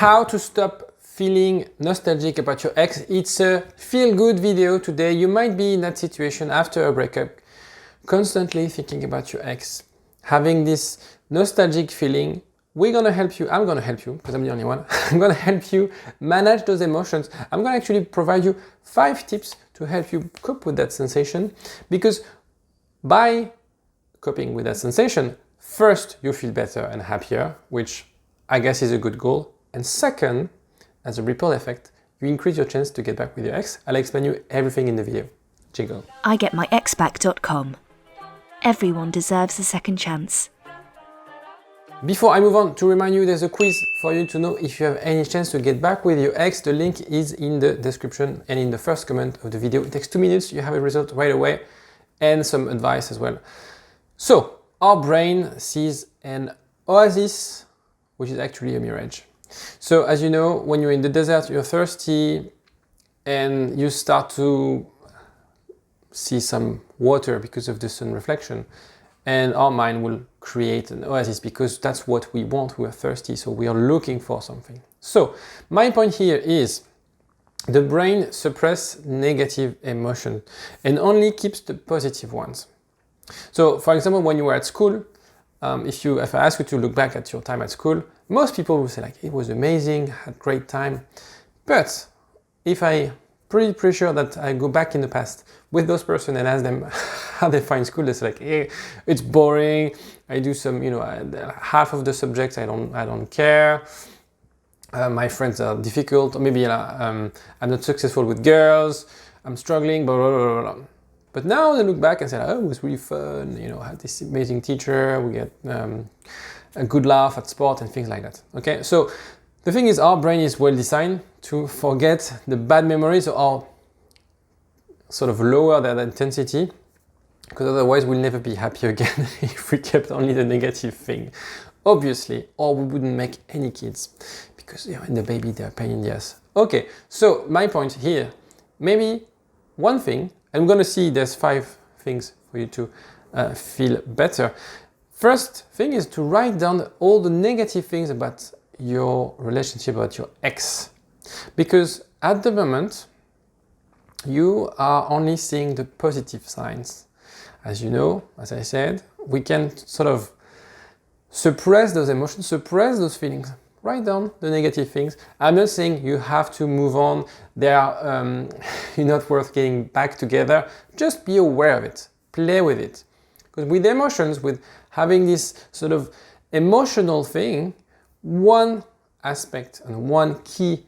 how to stop feeling nostalgic about your ex. It's a feel-good video today. You might be in that situation after a breakup, constantly thinking about your ex, having this nostalgic feeling. We're gonna help you. I'm gonna help you because I'm the only one. I'm gonna help you manage those emotions. I'm gonna actually provide you 5 tips to help you cope with that sensation, because by coping with that sensation, first, you feel better and happier, which I guess is a good goal. And second, as a ripple effect, you increase your chance to get back with your ex. I'll explain you everything in the video. Jiggle. IGetMyExBack.com. Everyone deserves a second chance. Before I move on, to remind you, there's a quiz for you to know if you have any chance to get back with your ex. The link is in the description and in the first comment of the video. It takes 2 minutes, you have a result right away, and some advice as well. So, our brain sees an oasis, which is actually a mirage. So, as you know, when you're in the desert, you're thirsty, and you start to see some water because of the sun reflection. And our mind will create an oasis because that's what we want. We are thirsty, so we are looking for something. So my point here is the brain suppresses negative emotion and only keeps the positive ones. So for example, when you were at school, if I ask you to look back at your time at school, most people will say like, it was amazing, had great time. But if I pretty sure that I go back in the past with those person and ask them how they find school, they say like, hey, it's boring. I do some, half of the subjects I don't care. My friends are difficult, or maybe I'm not successful with girls. I'm struggling, blah, blah, blah, blah. But now they look back and say, oh, it was really fun. I had this amazing teacher. We get a good laugh at sport and things like that. Okay, so the thing is, our brain is well designed to forget the bad memories or sort of lower their intensity, because otherwise we'll never be happy again if we kept only the negative thing, obviously, or we wouldn't make any kids because in the baby they're a pain in the ass. Okay, so my point here, maybe one thing, and we're gonna see there's 5 things for you to feel better. First thing is to write down all the negative things about your relationship, about your ex, because at the moment you are only seeing the positive signs. As you know, as I said, we can sort of suppress those emotions, suppress those feelings, write down the negative things. I'm not saying you have to move on, you're not worth getting back together. Just be aware of it, play with it, because with emotions, with having this sort of emotional thing, one aspect and one key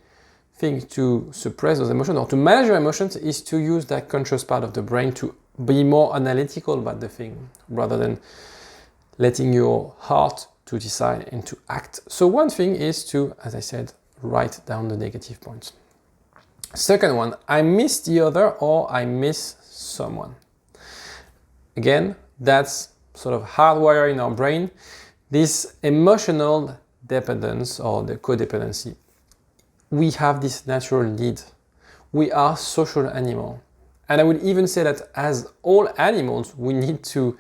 thing to suppress those emotions or to manage your emotions is to use that conscious part of the brain to be more analytical about the thing rather than letting your heart to decide and to act. So one thing is to, as I said, write down the negative points. Second one, I miss the other or I miss someone. Again, that's sort of hardwired in our brain. This emotional dependence or the codependency. We have this natural need. We are social animals. And I would even say that as all animals, we need to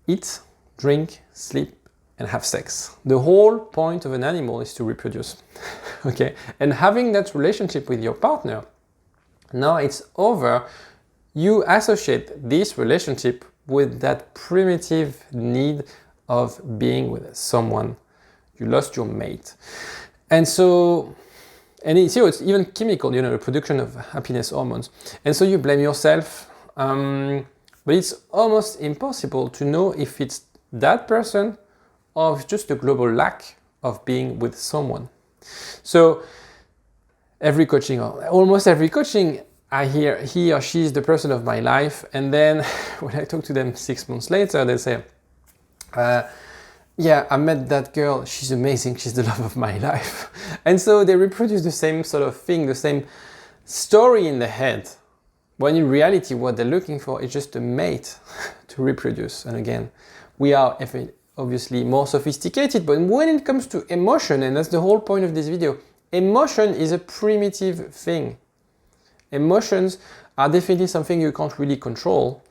eat, drink, sleep, and have sex. The whole point of an animal is to reproduce. Okay? And having that relationship with your partner, now it's over, you associate this relationship with that primitive need of being with someone. You lost your mate. And so, it's even chemical, the production of happiness hormones. And so you blame yourself, but it's almost impossible to know if it's that person or if just a global lack of being with someone. So every coaching, or almost every coaching, I hear he or she is the person of my life. And then when I talk to them 6 months later, they say, yeah, I met that girl, she's amazing, she's the love of my life. And so they reproduce the same sort of thing, the same story in the head, when in reality what they're looking for is just a mate to reproduce. And again, we are obviously more sophisticated, but when it comes to emotion, and that's the whole point of this video, emotion is a primitive thing. Emotions are definitely something you can't really control.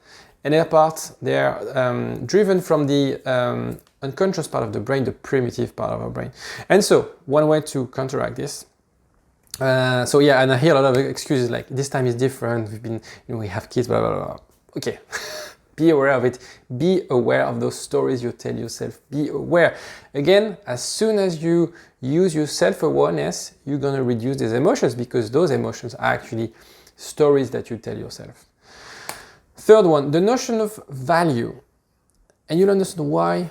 And they're driven from the unconscious part of the brain, the primitive part of our brain. And so one way to counteract this, so yeah, and I hear a lot of excuses like this time is different, we have kids, blah, blah, blah. Okay, be aware of it. Be aware of those stories you tell yourself. Be aware. Again, as soon as you use your self-awareness, you're gonna reduce these emotions because those emotions are actually stories that you tell yourself. Third one, the notion of value. And you'll understand why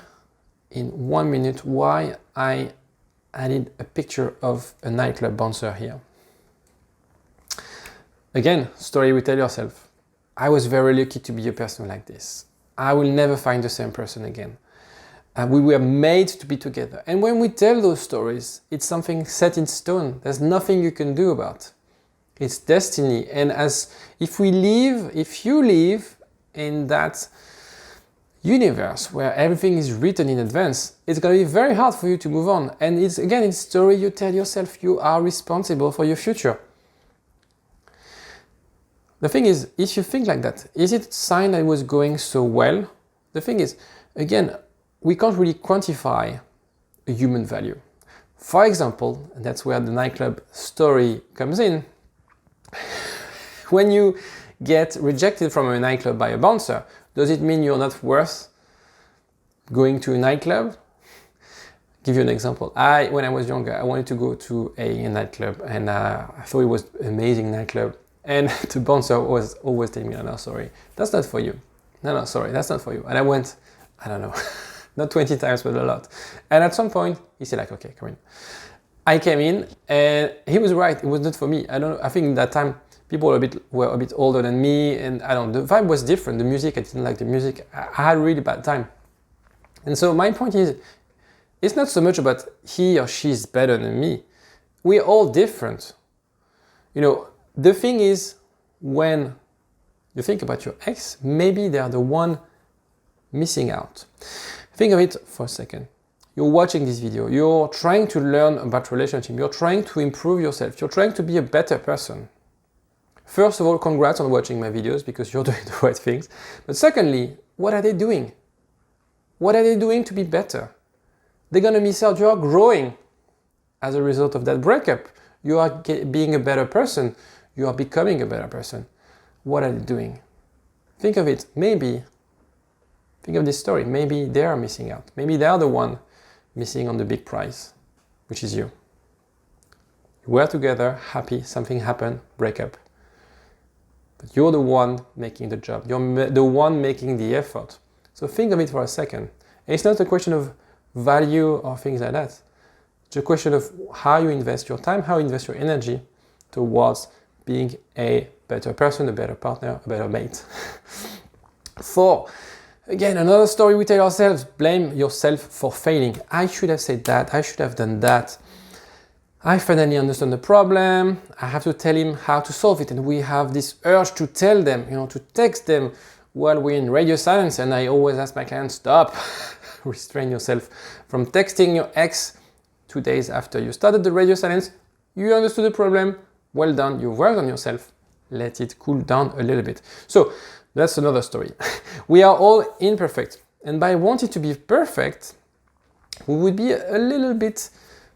in 1 minute, why I added a picture of a nightclub bouncer here. Again, story you tell yourself. I was very lucky to be a person like this. I will never find the same person again. We were made to be together. And when we tell those stories, it's something set in stone. There's nothing you can do about. It's destiny. And if you live in that universe where everything is written in advance, it's going to be very hard for you to move on. And it's a story you tell yourself. You are responsible for your future. The thing is, if you think like that, is it a sign that it was going so well? The thing is, again, we can't really quantify a human value. For example, and that's where the nightclub story comes in, when you get rejected from a nightclub by a bouncer, does it mean you're not worth going to a nightclub? Give you an example. When I was younger, I wanted to go to a nightclub and I thought it was an amazing nightclub. And the bouncer was always telling me, no, sorry, that's not for you. No, sorry, that's not for you. And I went, I don't know, not 20 times, but a lot. And at some point, he said like, okay, come in. I came in and he was right, it was not for me. I think at that time, people were a bit older than me and the vibe was different. The music, I didn't like the music. I had a really bad time. And so my point is, it's not so much about he or she is better than me. We're all different. The thing is, when you think about your ex, maybe they are the one missing out. Think of it for a second. You're watching this video, you're trying to learn about relationship, you're trying to improve yourself, you're trying to be a better person. First of all, congrats on watching my videos because you're doing the right things. But secondly, what are they doing? What are they doing to be better? They're gonna miss out. You are growing as a result of that breakup. You are being a better person. You are becoming a better person. What are they doing? Think of it. Think of this story. Maybe they are missing out. Maybe they are the one missing on the big prize, which is you. You were together, happy, something happened, breakup. But you're the one making the job. You're the one making the effort. So think of it for a second. And it's not a question of value or things like that. It's a question of how you invest your time, how you invest your energy towards being a better person, a better partner, a better mate. 4, again, another story we tell ourselves, blame yourself for failing. I should have said that, I should have done that. I finally understand the problem, I have to tell him how to solve it. And we have this urge to tell them, to text them while we're in radio silence. And I always ask my clients, stop, restrain yourself from texting your ex 2 days after you started the radio silence. You understood the problem, well done, you worked on yourself. Let it cool down a little bit. So that's another story. We are all imperfect. And by wanting to be perfect, we would be a little bit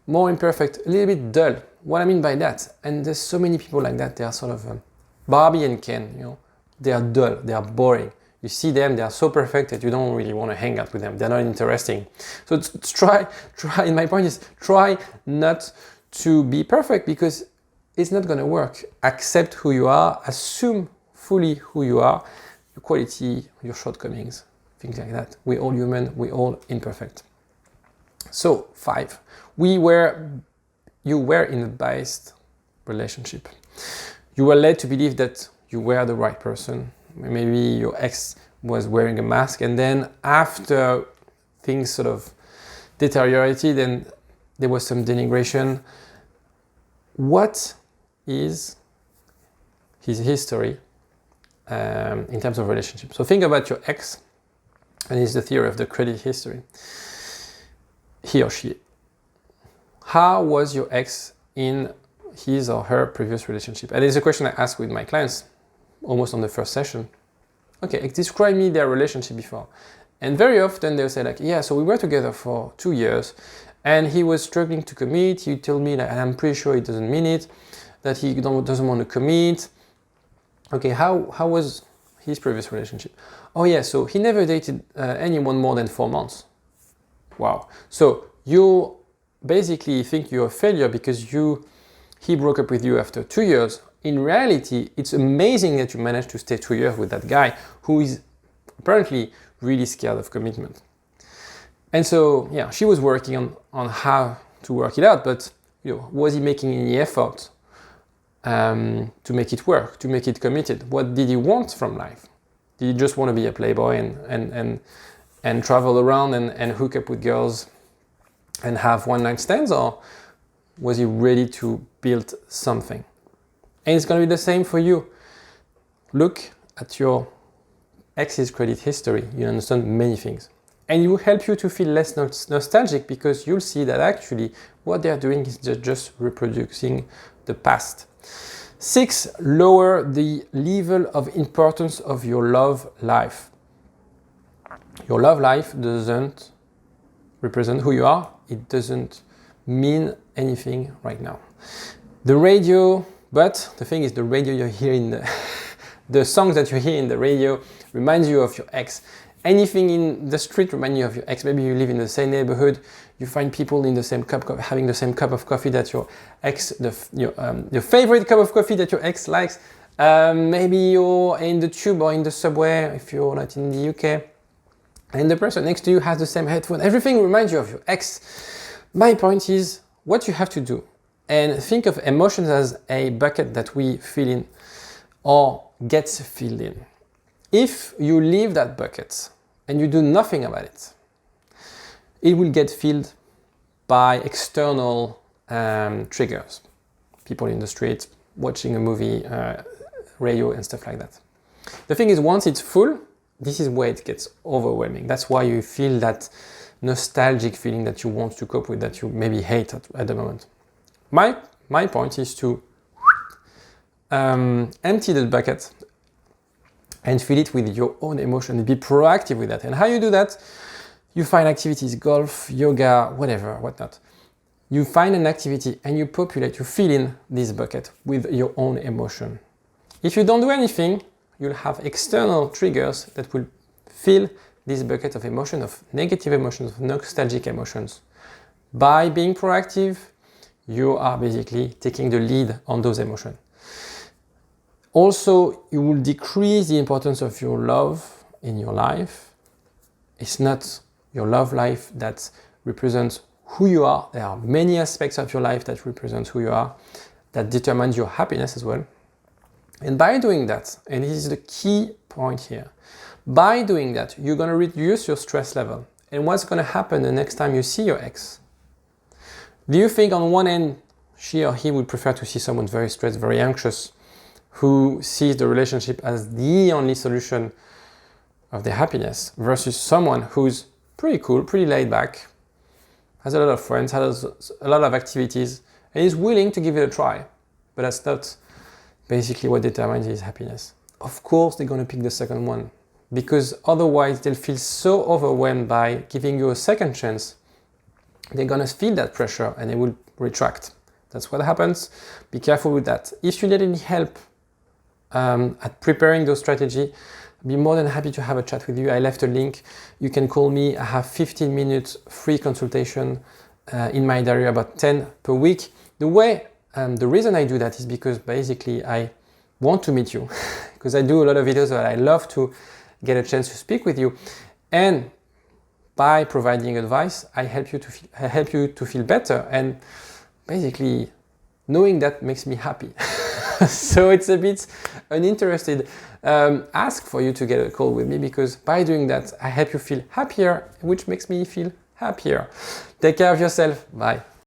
more imperfect, a little bit dull. What I mean by that, and there's so many people like that, they are sort of Barbie and Ken, they are dull, they are boring. You see them, they are so perfect that you don't really want to hang out with them. They're not interesting. So try, and my point is, try not to be perfect because it's not going to work. Accept who you are, assume fully who you are, your quality, your shortcomings, things like that. We're all human, we're all imperfect. So 5, you were in a biased relationship. You were led to believe that you were the right person. Maybe your ex was wearing a mask and then after things sort of deteriorated and there was some denigration. What is his history in terms of relationship? So think about your ex, and it's the theory of the credit history. He or she. How was your ex in his or her previous relationship? And it's a question I ask with my clients almost on the first session. Okay, describe me their relationship before. And very often they'll say like, yeah, so we were together for 2 years and he was struggling to commit. He told me like, and I'm pretty sure he doesn't mean it, that he doesn't want to commit. Okay, how was his previous relationship? Oh yeah, so he never dated anyone more than 4 months. Wow. So you basically think you're a failure because he broke up with you after 2 years. In reality, it's amazing that you managed to stay 2 years with that guy who is apparently really scared of commitment. And so, yeah, she was working on how to work it out, but was he making any effort to make it work, to make it committed? What did he want from life? Did he just want to be a playboy and travel around and hook up with girls and have one-night stands, or was he ready to build something? And it's going to be the same for you. Look at your ex's credit history. You understand many things. And it will help you to feel less nostalgic because you'll see that actually what they're doing is just reproducing the past. 6, lower the level of importance of your love life. Your love life doesn't represent who you are. It doesn't mean anything right now. The radio, but the thing is the radio you're hearing, the songs that you hear in the radio reminds you of your ex. Anything in the street reminds you of your ex. Maybe you live in the same neighborhood, you find people in the same cup, having the same cup of coffee that your ex, your favorite cup of coffee that your ex likes. Maybe you're in the tube or in the subway if you're not in the UK, and the person next to you has the same headphone. Everything reminds you of your ex. My point is what you have to do, and think of emotions as a bucket that we fill in or gets filled in. If you leave that bucket and you do nothing about it, it will get filled by external triggers. People in the street, watching a movie, radio and stuff like that. The thing is, once it's full, this is where it gets overwhelming. That's why you feel that nostalgic feeling that you want to cope with, that you maybe hate at the moment. My point is to empty the bucket and fill it with your own emotion and be proactive with that. And how you do that? You find activities, golf, yoga, whatever, whatnot. You find an activity and you fill in this bucket with your own emotion. If you don't do anything, you'll have external triggers that will fill this bucket of emotion, of negative emotions, of nostalgic emotions. By being proactive, you are basically taking the lead on those emotions. Also, you will decrease the importance of your love in your life. It's not your love life that represents who you are. There are many aspects of your life that represent who you are, that determines your happiness as well. And by doing that, and this is the key point here, by doing that, you're going to reduce your stress level. And what's going to happen the next time you see your ex? Do you think on one end, she or he would prefer to see someone very stressed, very anxious, who sees the relationship as the only solution of their happiness, versus someone who's pretty cool, pretty laid back, has a lot of friends, has a lot of activities, and is willing to give it a try? But that's not basically what determines his happiness. Of course, they're going to pick the second one, because otherwise they'll feel so overwhelmed by giving you a second chance. They're going to feel that pressure and they will retract. That's what happens. Be careful with that. If you need any help at preparing those strategies, I'd be more than happy to have a chat with you. I left a link. You can call me. I have 15 minutes free consultation in my diary, about 10 per week. The reason I do that is because basically I want to meet you because I do a lot of videos that I love to get a chance to speak with you. And by providing advice, I help you to feel better. And basically knowing that makes me happy. So it's a bit uninterested ask for you to get a call with me, because by doing that, I help you feel happier, which makes me feel happier. Take care of yourself. Bye.